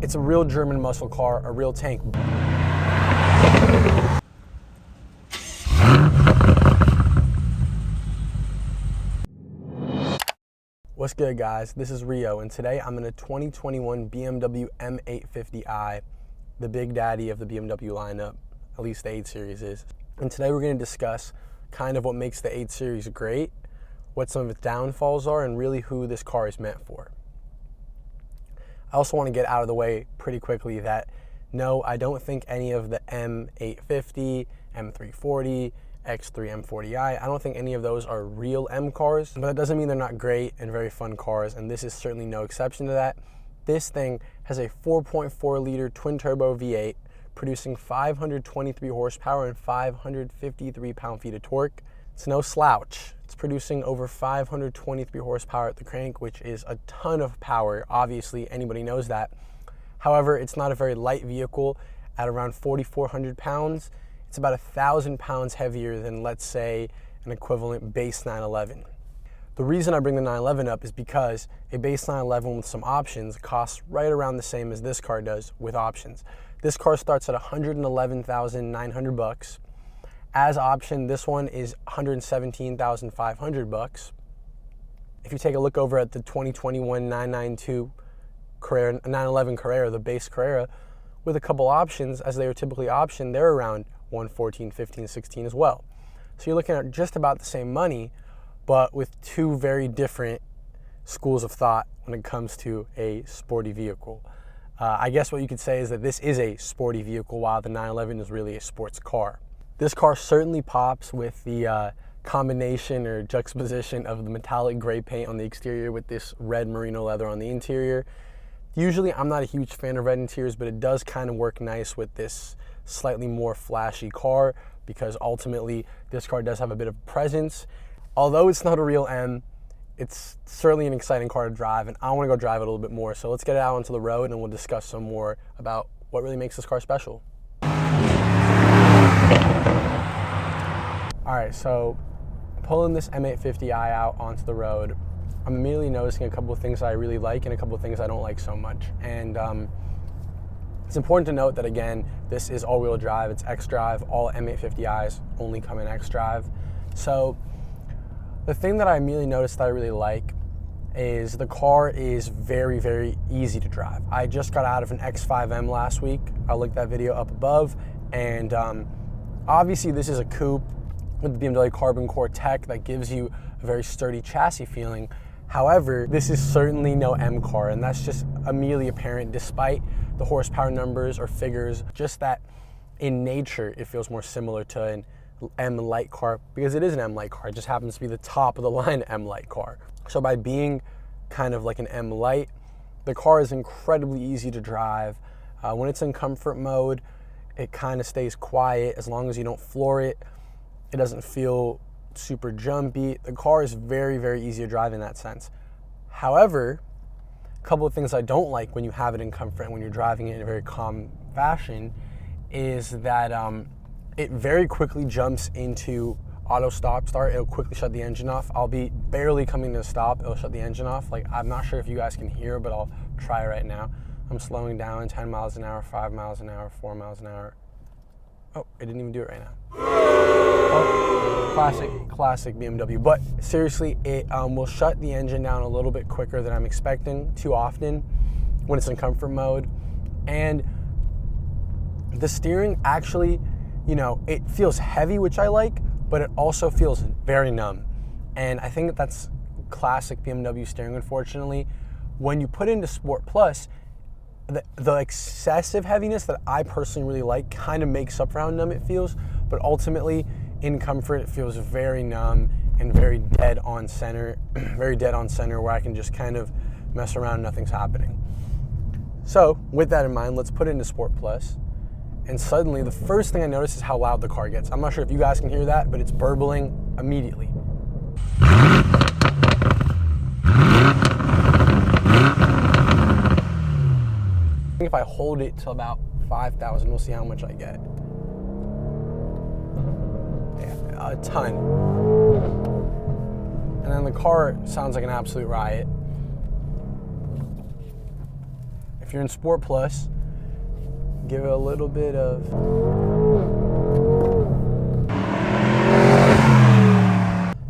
It's a real German muscle car, a real tank. What's good, guys? This is Rio, and today I'm in a 2021 BMW M850i, the big daddy of the BMW lineup, at least the 8 Series is. And today we're going to discuss kind of what makes the 8 Series great, what some of its downfalls are, and really who this car is meant for. I also want to get out of the way pretty quickly that no, I don't think any of the M850, M340, X3 M40i, I don't think any of those are real M cars, but that doesn't mean they're not great and very fun cars, and this is certainly no exception to that. This thing has a 4.4 liter twin turbo V8 producing 523 horsepower and 553 pound-feet of torque. It's no slouch. It's producing over 523 horsepower at the crank, which is a ton of power. Obviously, anybody knows that. However, it's not a very light vehicle. At around 4,400 pounds, it's about 1,000 pounds heavier than, let's say, an equivalent base 911. The reason I bring the 911 up is because a base 911 with some options costs right around the same as this car does with options. This car starts at $111,900. As option, this one is $117,500. If you take a look over at the 2021 992 Carrera, 911 Carrera, the base Carrera, with a couple options, as they are typically optioned, they're around $114, $15, $16 as well. So you're looking at just about the same money, but with two very different schools of thought when it comes to a sporty vehicle. I guess what you could say is that this is a sporty vehicle while the 911 is really a sports car. This car certainly pops with the combination or juxtaposition of the metallic gray paint on the exterior with this red merino leather on the interior. Usually I'm not a huge fan of red interiors, but it does kind of work nice with this slightly more flashy car because ultimately this car does have a bit of presence. Although it's not a real M, it's certainly an exciting car to drive, and I want to go drive it a little bit more. So let's get it out onto the road and we'll discuss some more about what really makes this car special. All right, so pulling this M850i out onto the road, I'm immediately noticing a couple of things I really like and a couple of things I don't like so much. And it's important to note that, again, this is all-wheel drive, it's X-Drive. All M850i's only come in X-Drive. So the thing that I immediately noticed that I really like is the car is very, very easy to drive. I just got out of an X5M last week. I'll link that video up above. And obviously this is a coupe with the BMW Carbon Core tech that gives you a very sturdy chassis feeling. However, this is certainly no M car, and that's just immediately apparent despite the horsepower numbers or figures, just that in nature it feels more similar to an M light car because it is an M light car. It just happens to be the top of the line M light car. So by being kind of like an M light, the car is incredibly easy to drive. When it's in comfort mode, it kind of stays quiet as long as you don't floor it. It doesn't feel super jumpy. The car is very, very easy to drive in that sense. However, a couple of things I don't like when you have it in comfort and when you're driving it in a very calm fashion is that it very quickly jumps into auto stop start. It'll quickly shut the engine off. I'll be barely coming to a stop, it'll shut the engine off. Like, I'm not sure if you guys can hear, but I'll try right now. I'm slowing down 10 miles an hour, 5 miles an hour, 4 miles an hour. Oh, it didn't even do it right now. Oh, classic BMW. But seriously, it will shut the engine down a little bit quicker than I'm expecting too often when it's in comfort mode. And the steering actually, you know, it feels heavy, which I like, but it also feels very numb. And I think that's classic BMW steering, unfortunately. When you put into Sport Plus, the excessive heaviness that I personally really like kind of makes up for how numb it feels, but ultimately in comfort it feels very numb and very dead on center, very dead on center where I can just kind of mess around and nothing's happening. So with that in mind, let's put it into Sport Plus, and suddenly the first thing I notice is how loud the car gets. I'm not sure if you guys can hear that, but it's burbling immediately. If I hold it to about 5,000, we'll see how much I get. Yeah, a ton. And then the car sounds like an absolute riot. If if you're in Sport Plus, give it a little bit of...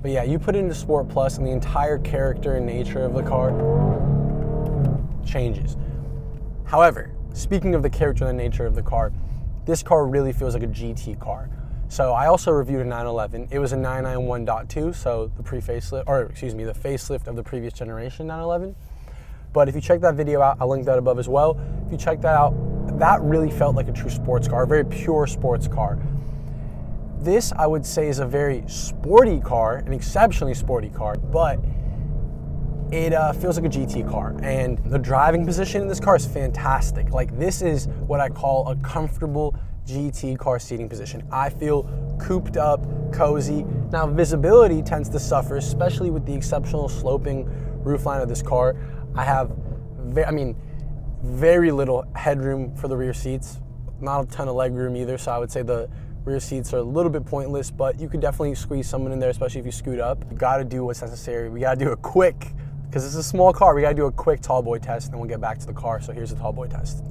But yeah, you put it into Sport Plus and the entire character and nature of the car changes. However, speaking of the character and the nature of the car, this car really feels like a GT car. So I also reviewed a 911. It was a 991.2, so the the facelift of the previous generation 911. But if you check that video out, I'll link that above as well. If you check that out, that really felt like a true sports car, a very pure sports car. This, I would say, is a very sporty car, an exceptionally sporty car, but it feels like a GT car. And the driving position in this car is fantastic. Like, this is what I call a comfortable GT car seating position. I feel cooped up, cozy. Now, visibility tends to suffer, especially with the exceptional sloping roofline of this car. I have, very little headroom for the rear seats. Not a ton of leg room either, so I would say the rear seats are a little bit pointless, but you could definitely squeeze someone in there, especially if you scoot up. You gotta do what's necessary. We gotta do a quick, because it's a small car, we gotta do a quick tall boy test, and then we'll get back to the car. So here's the tall boy test.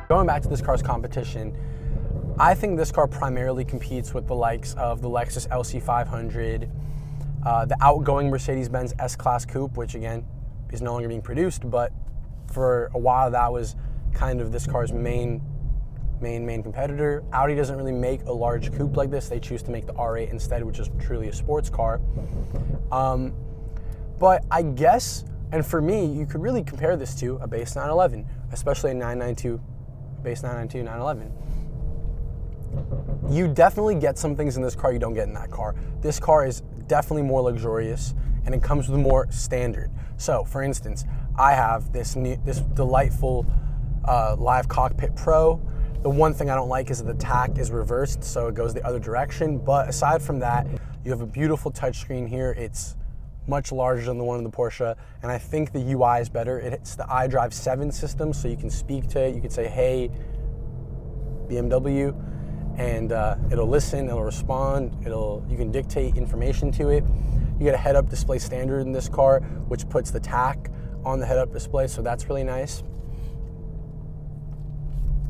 Going back to this car's competition, I think this car primarily competes with the likes of the Lexus LC500, the outgoing Mercedes-Benz S-Class Coupe, which again is no longer being produced, but for a while that was kind of this car's main competitor. Audi doesn't really make a large coupe like this. They choose to make the R8 instead, which is truly a sports car. But I guess, and for me, you could really compare this to a base 911, especially a 992, base 992, 911. You definitely get some things in this car you don't get in that car. This car is definitely more luxurious, and it comes with more standard. So, for instance, I have this delightful Live Cockpit Pro. The one thing I don't like is that the tack is reversed, so it goes the other direction. But aside from that, you have a beautiful touchscreen here. It's much larger than the one in the Porsche, and I think the UI is better. It's the iDrive 7 system, so you can speak to it. You can say, hey, BMW, and it'll listen, it'll respond, you can dictate information to it. You get a head-up display standard in this car, which puts the tack on the head-up display, so that's really nice.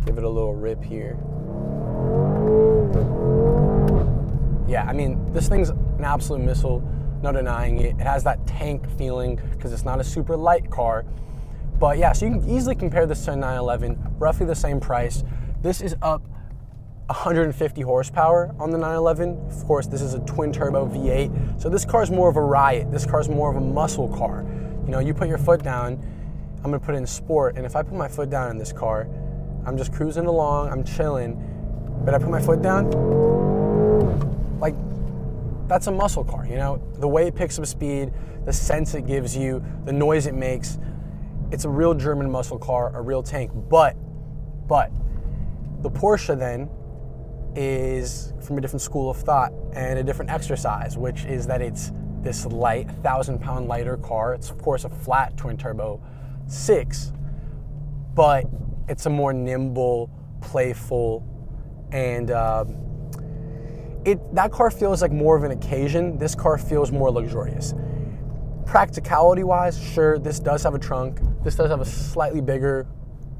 Give it a little rip here. Yeah, I mean, this thing's an absolute missile. No denying it. It has that tank feeling because it's not a super light car. But yeah, so you can easily compare this to a 911, roughly the same price. This is up 150 horsepower on the 911. Of course, this is a twin turbo V8. So this car is more of a riot. This car is more of a muscle car. You know, you put your foot down, I'm gonna put it in sport, and if I put my foot down in this car, I'm just cruising along, I'm chilling, but I put my foot down, like, that's a muscle car, you know? The way it picks up speed, the sense it gives you, the noise it makes, it's a real German muscle car, a real tank. But the Porsche then is from a different school of thought and a different exercise, which is that it's this light, 1,000-pound lighter car. It's of course a flat twin turbo 6, but it's a more nimble, playful, and that car feels like more of an occasion. This car feels more luxurious. Practicality wise, sure, this does have a trunk. This does have a slightly bigger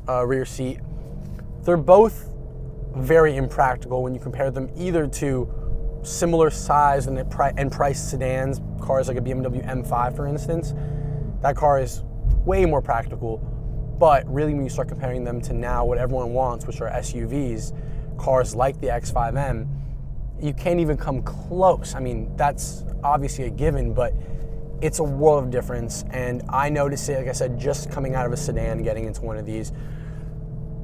rear seat. They're both very impractical when you compare them either to similar size and price sedans, cars like a BMW M5 for instance. That car is way more practical, but really when you start comparing them to now what everyone wants, which are SUVs, cars like the X5M, you can't even come close. I mean, that's obviously a given, but it's a world of difference. And I noticed it, like I said, just coming out of a sedan, getting into one of these.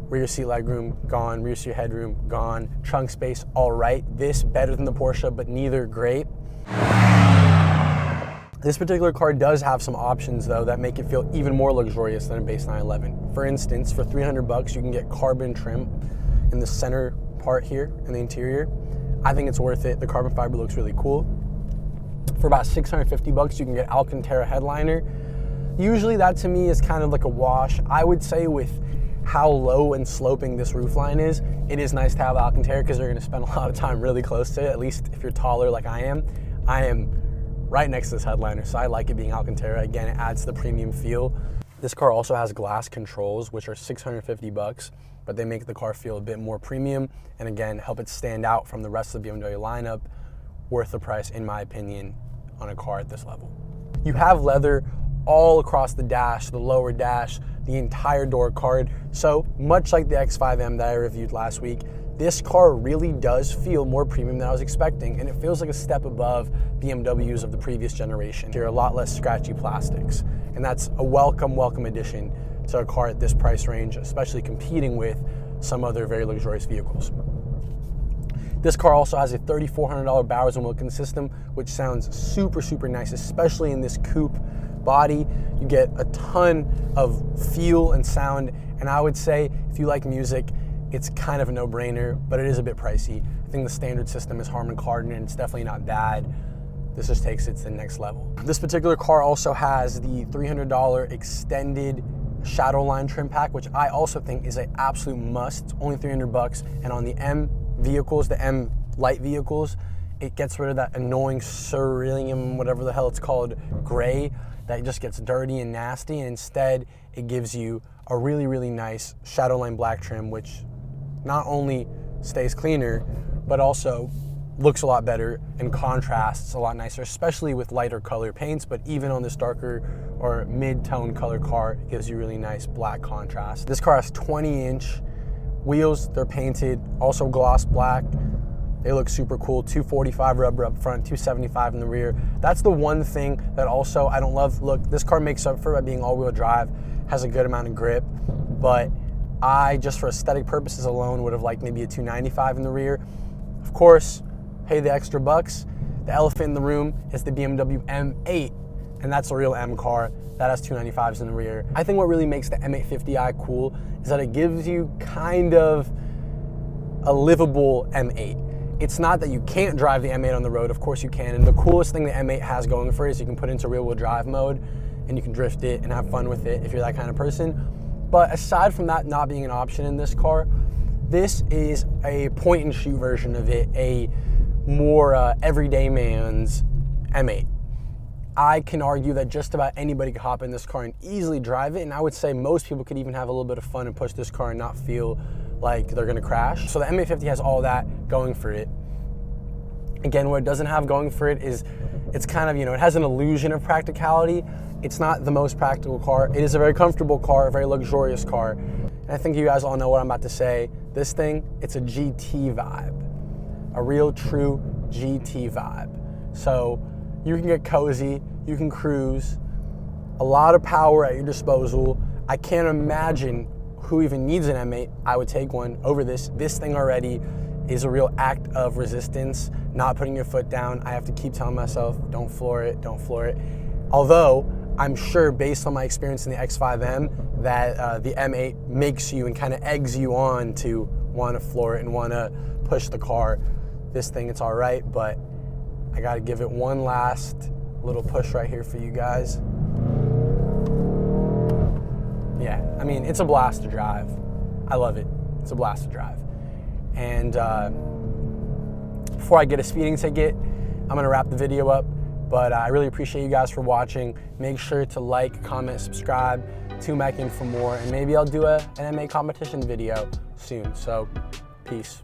Rear seat legroom, gone. Rear seat headroom, gone. Trunk space, all right. This better than the Porsche, but neither great. This particular car does have some options though that make it feel even more luxurious than a base 911. For instance, for $300 you can get carbon trim in the center part here in the interior. I think it's worth it. The carbon fiber looks really cool. For about $650 you can get Alcantara headliner. Usually that to me is kind of like a wash. I would say with how low and sloping this roofline is, it is nice to have Alcantara because you're gonna spend a lot of time really close to it, at least if you're taller like I am. I am right next to this headliner, so I like it being Alcantara. Again, it adds the premium feel. This car also has glass controls, which are $650, but they make the car feel a bit more premium, and again, help it stand out from the rest of the BMW lineup. Worth the price, in my opinion, on a car at this level. You have leather all across the dash, the lower dash, the entire door card. So much like the X5M that I reviewed last week, this car really does feel more premium than I was expecting, and it feels like a step above BMWs of the previous generation. Here are a lot less scratchy plastics, and that's a welcome addition to a car at this price range, especially competing with some other very luxurious vehicles. This car also has a $3,400 Bowers & Wilkins system, which sounds super nice, especially in this coupe body. You get a ton of feel and sound, and I would say if you like music, it's kind of a no-brainer, but it is a bit pricey. I think the standard system is Harman Kardon, and it's definitely not bad. This just takes it to the next level. This particular car also has the $300 extended Shadowline trim pack, which I also think is an absolute must. It's only $300, and on the M vehicles, the M light vehicles, it gets rid of that annoying cerulean, whatever the hell it's called, gray, that just gets dirty and nasty, and instead it gives you a really nice Shadowline black trim, which not only stays cleaner, but also looks a lot better and contrasts a lot nicer, especially with lighter color paints, but even on this darker or mid-tone color car, it gives you really nice black contrast. This car has 20-inch wheels. They're painted also gloss black. They look super cool. 245 rubber up front, 275 in the rear. That's the one thing that also I don't love. Look, this car makes up for it by being all-wheel drive, has a good amount of grip, but I, just for aesthetic purposes alone, would have liked maybe a 295 in the rear. Of course, pay the extra bucks. The elephant in the room is the BMW M8, and that's a real M car. That has 295s in the rear. I think what really makes the M850i cool is that it gives you kind of a livable M8. It's not that you can't drive the M8 on the road, of course you can, and the coolest thing the M8 has going for it is you can put it into rear-wheel drive mode, and you can drift it and have fun with it if you're that kind of person. But aside from that not being an option in this car, this is a point-and-shoot version of it, a more everyday man's M8. I can argue that just about anybody could hop in this car and easily drive it, and I would say most people could even have a little bit of fun and push this car and not feel like they're gonna crash. So the M850 has all that going for it. Again, what it doesn't have going for it is it's kind of, it has an illusion of practicality. It's not the most practical car. It is a very comfortable car, a very luxurious car. And I think you guys all know what I'm about to say. This thing, it's a GT vibe, a real true GT vibe. So you can get cozy, you can cruise, a lot of power at your disposal. I can't imagine who even needs an M8. I would take one over this. This thing already is a real act of resistance, not putting your foot down. I have to keep telling myself, don't floor it, don't floor it. Although, I'm sure based on my experience in the X5M that the M8 makes you and kind of eggs you on to want to floor it and want to push the car. This thing, it's all right, but I got to give it one last little push right here for you guys. Yeah, I mean, it's a blast to drive. I love it. It's a blast to drive. And before I get a speeding ticket, I'm gonna wrap the video up, but I really appreciate you guys for watching. Make sure to like, comment, subscribe, tune back in for more, and maybe I'll do an M8 competition video soon. So, peace.